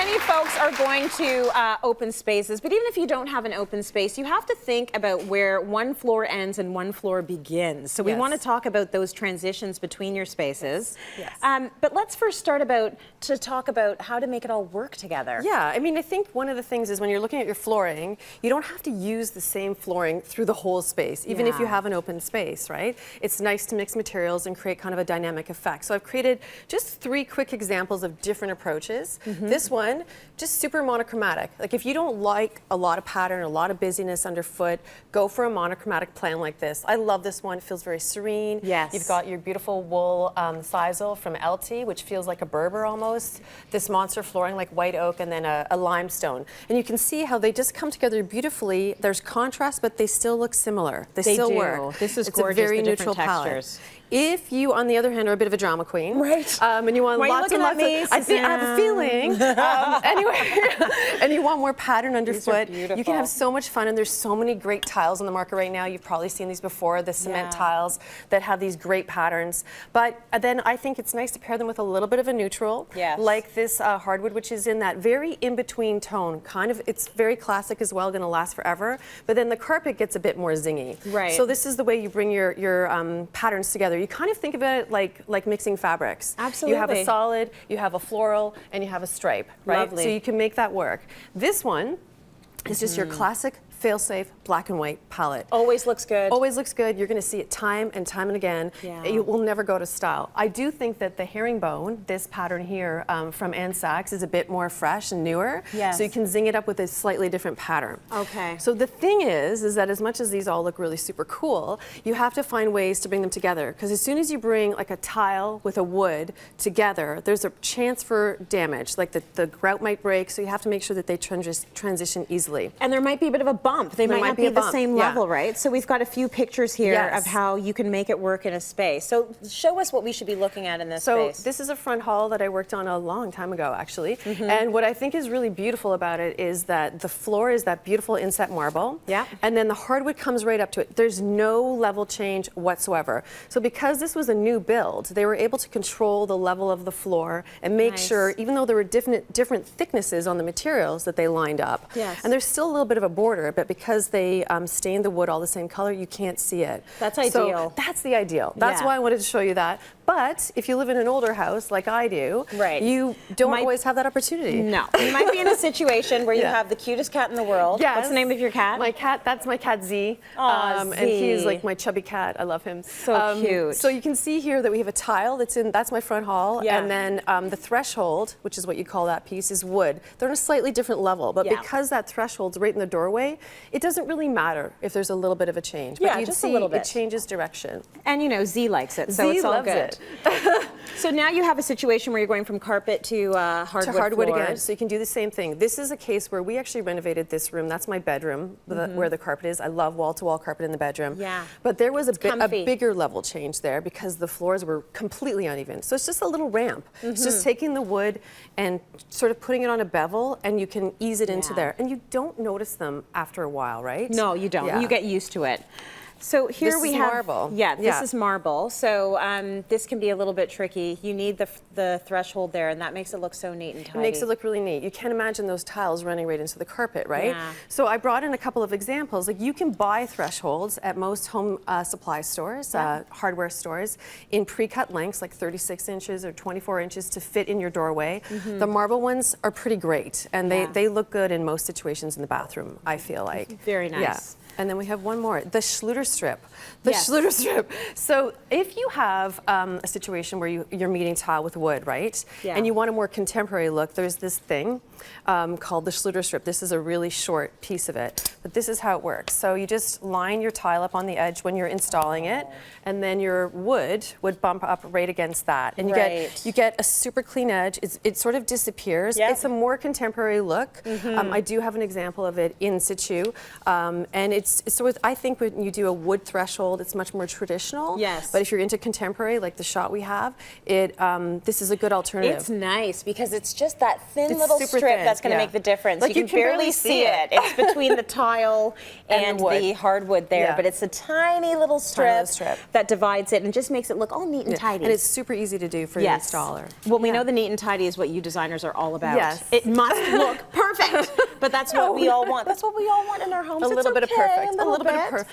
many folks are going to open spaces, but even if you don't have an open space, you have to think about where one floor ends and one floor begins. So we want to talk about those transitions between your spaces. Yes. But let's first start to talk about how to make it all work together. Yeah, I mean, I think one of the things is when you're looking at your flooring, you don't have to use the same flooring through the whole space, even if you have an open space, right? It's nice to mix materials and create kind of a dynamic effect. So I've created just 3 quick examples of different approaches. This one, just super monochromatic. Like if you don't like a lot of pattern, a lot of busyness underfoot, go for a monochromatic plan like this. I love this one. It feels very serene. Yes. You've got your beautiful wool sisal from LT, which feels like a Berber almost. This monster flooring like white oak and then a limestone. And you can see how they just come together beautifully. There's contrast, but they still look similar. They still work. This is it's gorgeous, a very the neutral different palette. textures. If you, on the other hand, are a bit of a drama queen, right? And you want lots and lots of, I have a feeling, anyway, and you want more pattern underfoot, you can have so much fun. And there's so many great tiles on the market right now. You've probably seen these before, the cement tiles that have these great patterns. But then I think it's nice to pair them with a little bit of a neutral, like this hardwood, which is in that very in-between tone. Kind of, it's very classic as well, going to last forever. But then the carpet gets a bit more zingy. Right. So this is the way you bring your patterns together. You kind of think of it like mixing fabrics. Absolutely. You have a solid, you have a floral, and you have a stripe, right? Lovely. So you can make that work. This one is just your classic fail-safe black and white palette. Always looks good. Always looks good. You're going to see it time and time and again. You will never go to style. I do think that the herringbone, this pattern here from Ann Sachs, is a bit more fresh and newer. Yes. So you can zing it up with a slightly different pattern. Okay. So the thing is that as much as these all look really super cool, you have to find ways to bring them together. Because as soon as you bring like a tile with a wood together, there's a chance for damage. Like the grout might break, so you have to make sure that they transition easily. And there might be a bit of a bump. They might not be the same level, right? So we've got a few pictures here of how you can make it work in a space. So show us what we should be looking at in this space. So this is a front hall that I worked on a long time ago, actually. And what I think is really beautiful about it is that the floor is that beautiful inset marble. Yeah. And then the hardwood comes right up to it. There's no level change whatsoever. So because this was a new build, they were able to control the level of the floor and make sure, even though there were different thicknesses on the materials that they lined up. Yes. And there's still a little bit of a border, but because they stained the wood all the same color, you can't see it. That's ideal. So that's the ideal. That's why I wanted to show you that. But if you live in an older house like I do, you don't always have that opportunity. No. You might be in a situation where you have the cutest cat in the world. Yes. What's the name of your cat? My cat, that's my cat Z. Oh, Z. And he's like my chubby cat. I love him. So cute. So you can see here that we have a tile that's my front hall. Yeah. And then the threshold, which is what you call that piece, is wood. They're on a slightly different level. But because that threshold's right in the doorway, it doesn't really matter if there's a little bit of a change. But just a little bit. It changes direction. And you know, Z likes it, so it's all good. So now you have a situation where you're going from carpet to hardwood again. So you can do the same thing. This is a case where we actually renovated this room. That's my bedroom, where the carpet is. I love wall-to-wall carpet in the bedroom. Yeah. But there was a bigger level change there because the floors were completely uneven. So it's just a little ramp. It's just taking the wood and sort of putting it on a bevel, and you can ease it into there. And you don't notice them after a while, right? No, you don't. Yeah. You get used to it. So here we have marble. Yeah, this is marble. So this can be a little bit tricky. You need the threshold there, and that makes it look so neat and tidy. It makes it look really neat. You can't imagine those tiles running right into the carpet, right? Yeah. So I brought in a couple of examples. Like you can buy thresholds at most home supply stores, hardware stores, in pre-cut lengths, like 36 inches or 24 inches to fit in your doorway. The marble ones are pretty great, and they look good in most situations in the bathroom, I feel like. Very nice. Yeah. And then we have one more, the Schluter strip. The Schluter strip. So if you have a situation where you're meeting tile with wood, right? Yeah. And you want a more contemporary look, there's this thing called the Schluter strip. This is a really short piece of it, but this is how it works. So you just line your tile up on the edge when you're installing it, and then your wood would bump up right against that. And you get a super clean edge. It sort of disappears. It's a more contemporary look. I do have an example of it in situ, and I think when you do a wood threshold, it's much more traditional. Yes. But if you're into contemporary, like the shot we have, this is a good alternative. It's nice because it's just that thin little strip that's going to make the difference. Like you can barely see it. It's between the tile and the hardwood there, but it's a tiny little strip that divides it and just makes it look all neat and tidy. And it's super easy to do for the installer. Well, we know the neat and tidy is what you designers are all about. Yes. It must look perfect, but that's what we all want. That's what we all want in our homes. A little bit of perfect. A little bit of perfect.